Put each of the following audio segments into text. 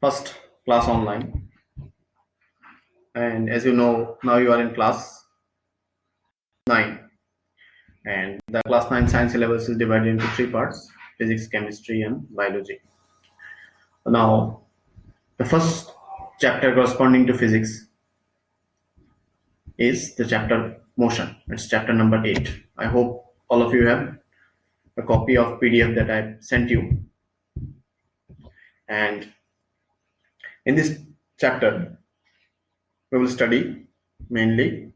first class online, and as you know, now you are in class 9, and the class 9 science syllabus is divided into 3 parts: physics, chemistry, and biology. Now, the first chapter corresponding to physics is the chapter motion. It's chapter number 8. I hope all of you have a copy of PDF that I sent you. And in this chapter, we will study mainly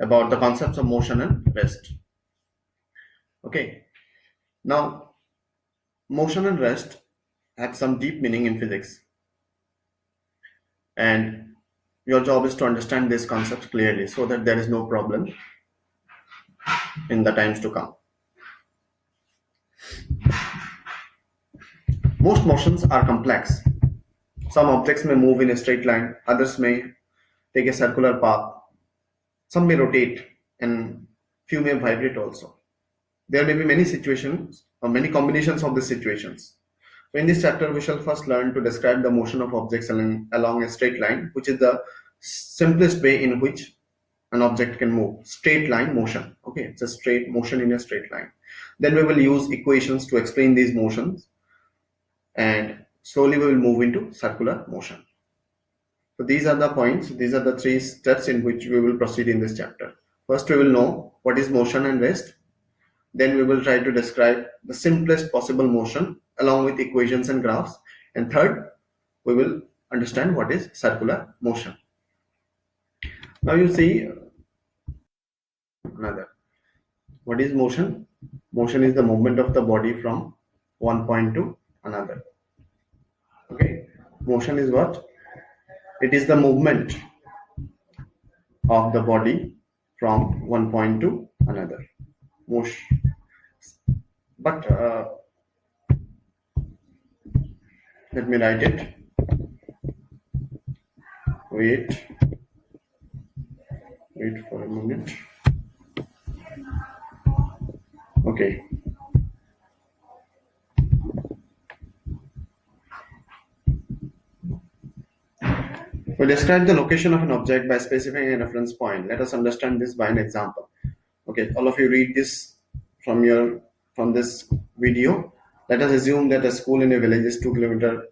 about the concepts of motion and rest. Okay. Now, motion and rest have some deep meaning in physics, and your job is to understand these concepts clearly so that there is no problem in the times to come. Most motions are complex. Some objects may move in a straight line, others may take a circular path, some may rotate, and few may vibrate also. There may be many situations or many combinations of these situations. So in this chapter, we shall first learn to describe the motion of objects along a straight line, which is the simplest way in which an object can move. Straight line motion. Okay, it's a straight motion in a straight line. Then we will use equations to explain these motions, and slowly we will move into circular motion. So these are the points, these are the 3 steps in which we will proceed in this chapter. First, we will know what is motion and rest. Then we will try to describe the simplest possible motion along with equations and graphs. And third, we will understand what is circular motion. Now you see another. What is motion? Motion is the movement of the body from one point to another. Okay. Motion is what? It is the movement of the body from one point to another. Motion. But let me write it. Wait for a minute. Okay. We describe the location of an object by specifying a reference point. Let us understand this by an example. Okay, all of you read this from this video. Let us assume that a school in a village is 2 kilometers.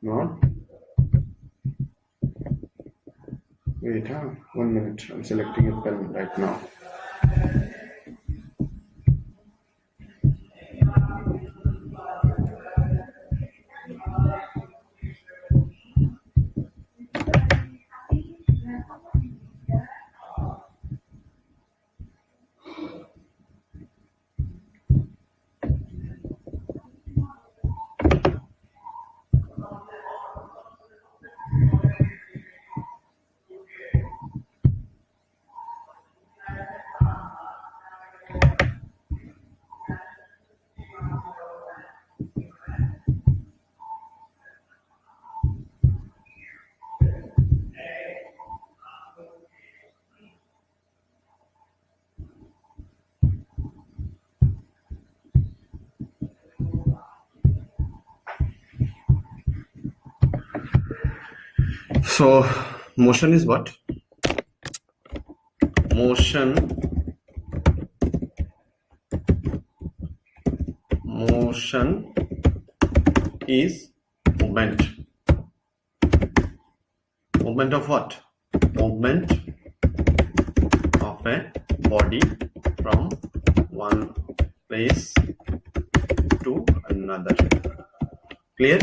Not. Wait, 1 minute. I'm selecting a pen right now. So motion is what? Motion is movement. Movement of what? Movement of a body from one place to another. Clear?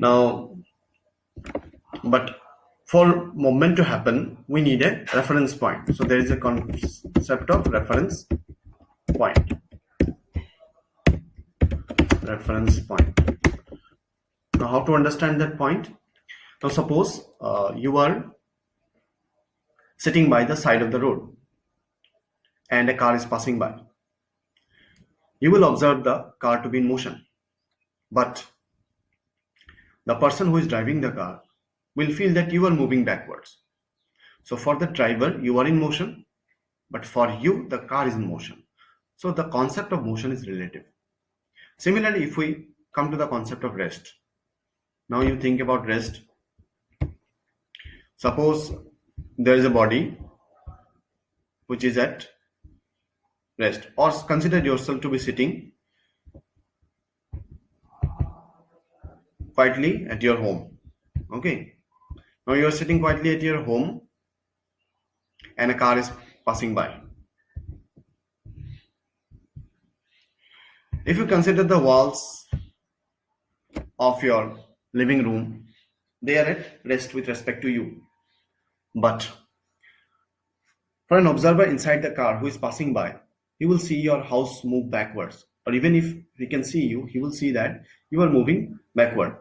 Now, but for movement to happen, we need a reference point. So there is a concept of reference point. Reference point. Now, how to understand that point? Now, suppose you are sitting by the side of the road and a car is passing by. You will observe the car to be in motion, but the person who is driving the car will feel that you are moving backwards. So for the driver, you are in motion, but for you, the car is in motion. So the concept of motion is relative. Similarly, if we come to the concept of rest, now you think about rest. Suppose there is a body which is at rest, or consider yourself to be sitting quietly at your home. Okay, now you are sitting quietly at your home and a car is passing by. If you consider the walls of your living room, they are at rest with respect to you. But for an observer inside the car who is passing by, he will see your house move backwards. Or even if he can see you, he will see that you are moving backward.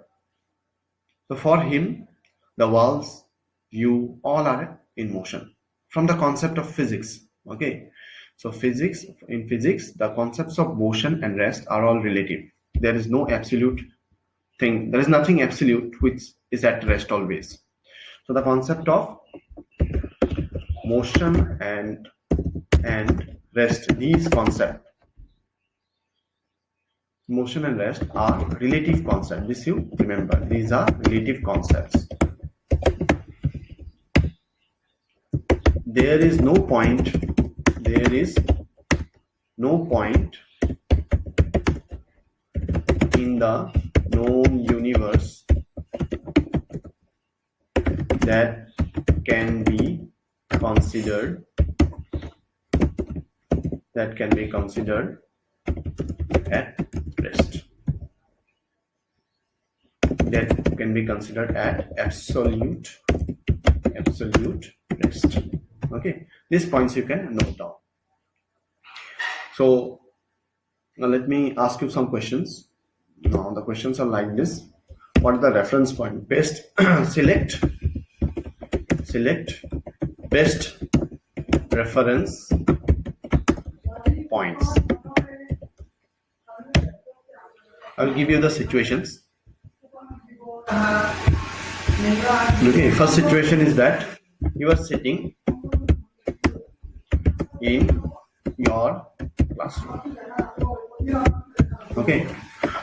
So for him, the walls, you, all are in motion. From the concept of physics. Okay. So in physics, the concepts of motion and rest are all relative. There is no absolute thing. There is nothing absolute which is at rest always. So the concept of motion and rest, these concepts, motion and rest are relative concepts. This you remember. These are relative concepts. There is no point in the known universe that can be considered at rest, that can be considered at absolute rest. Okay, these points you can note down. So now let me ask you some questions. Now the questions are like this. What is the reference point? Best select best reference points. I will give you the situations. Okay, first situation is that you are sitting in your classroom. Okay,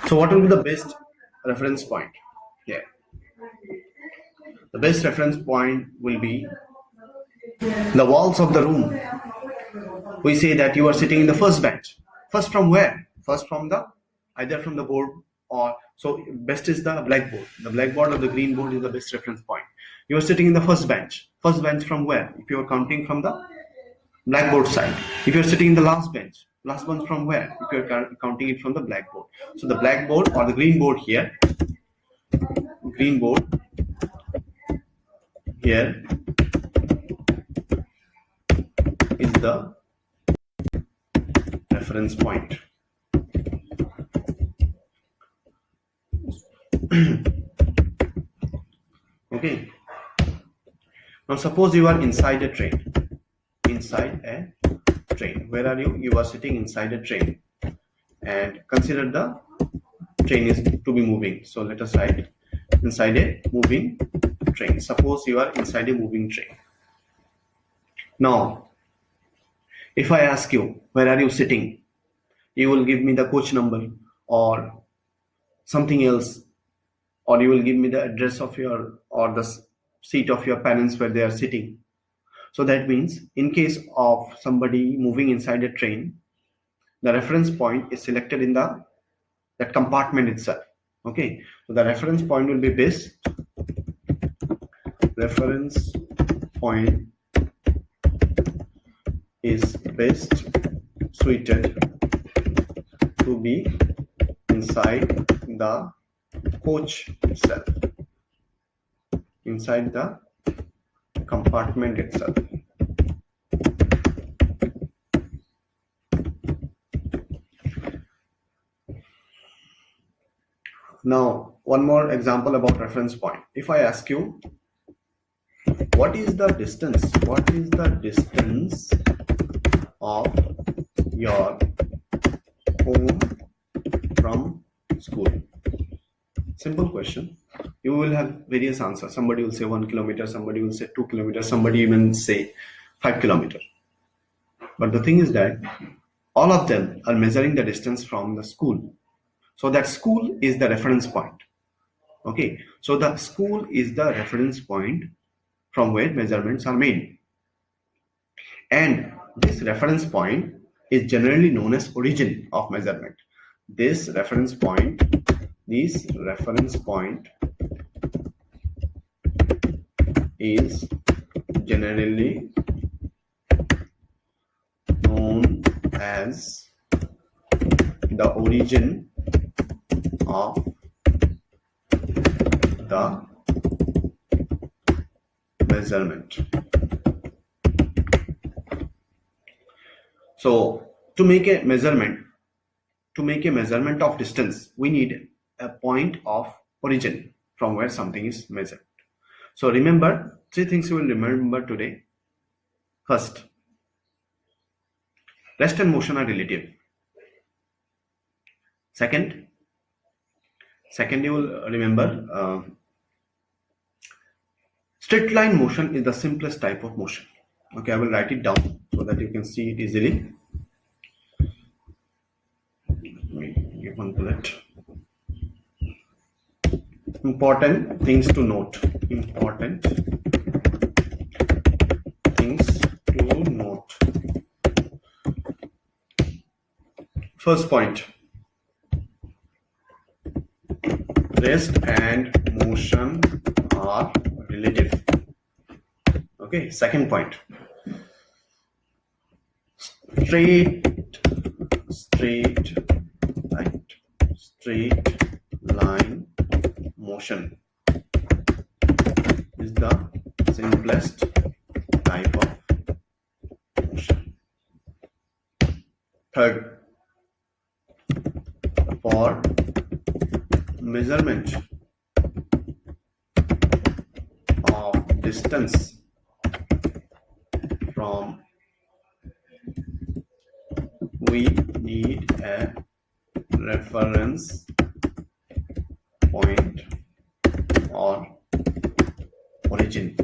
so what will be the best reference point here? The best reference point will be the walls of the room. We say that you are sitting in the first bench. First from where? First from the, either from the board, or so best is the blackboard. The blackboard or the green board is the best reference point. You are sitting in the first bench. First bench from where? If you are counting from the blackboard side. If you are sitting in the last bench from where? If you are counting it from the blackboard. So the blackboard or the green board here, is the reference point. Okay. Now suppose you are inside a train. Where are you? You are sitting inside a train. And consider the train is to be moving. So let us write inside a moving train. Suppose you are inside a moving train. Now, if I ask you, where are you sitting? You will give me the coach number or something else, or you will give me the address of your, or the seat of your parents where they are sitting. So that means in case of somebody moving inside a train, the reference point is selected in that compartment itself. Okay, so the reference point will be best. Reference point is best suited to be inside the coach itself, inside the compartment itself. Now, one more example about reference point. If I ask you, what is the distance of your home from school? Simple question. You will have various answers. Somebody will say 1 kilometer, somebody will say 2 kilometers, somebody even say 5 kilometers. But the thing is that all of them are measuring the distance from the school. So that school is the reference point. Okay, so the school is the reference point from where measurements are made. And this reference point is generally known as origin of measurement. This reference point is generally known as the origin of the measurement. So to make a measurement of distance, we need a point of origin from where something is measured. So remember, 3 things you will remember today. First, rest and motion are relative. Second you will remember straight line motion is the simplest type of motion. Okay, I will write it down so that you can see it easily. Let me give one bullet. Important things to note. First point, rest and motion are relative. Okay, second point, straight line motion is the simplest type of motion. Third, for measurement of distance from, we need a reference point or origin.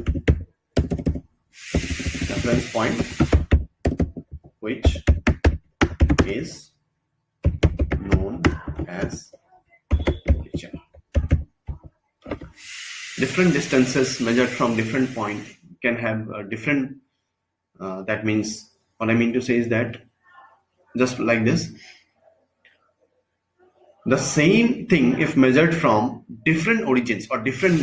Reference point which is known as origin. Different distances measured from different point can have a different, that means, what I mean to say is that, just like this, the same thing if measured from different origins or different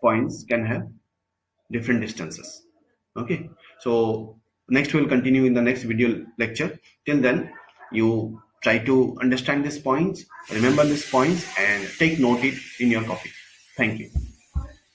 points can have different distances. Okay, so next we'll continue in the next video lecture. Till then, you try to understand these points, remember these points, and take note it in your copy. Thank you.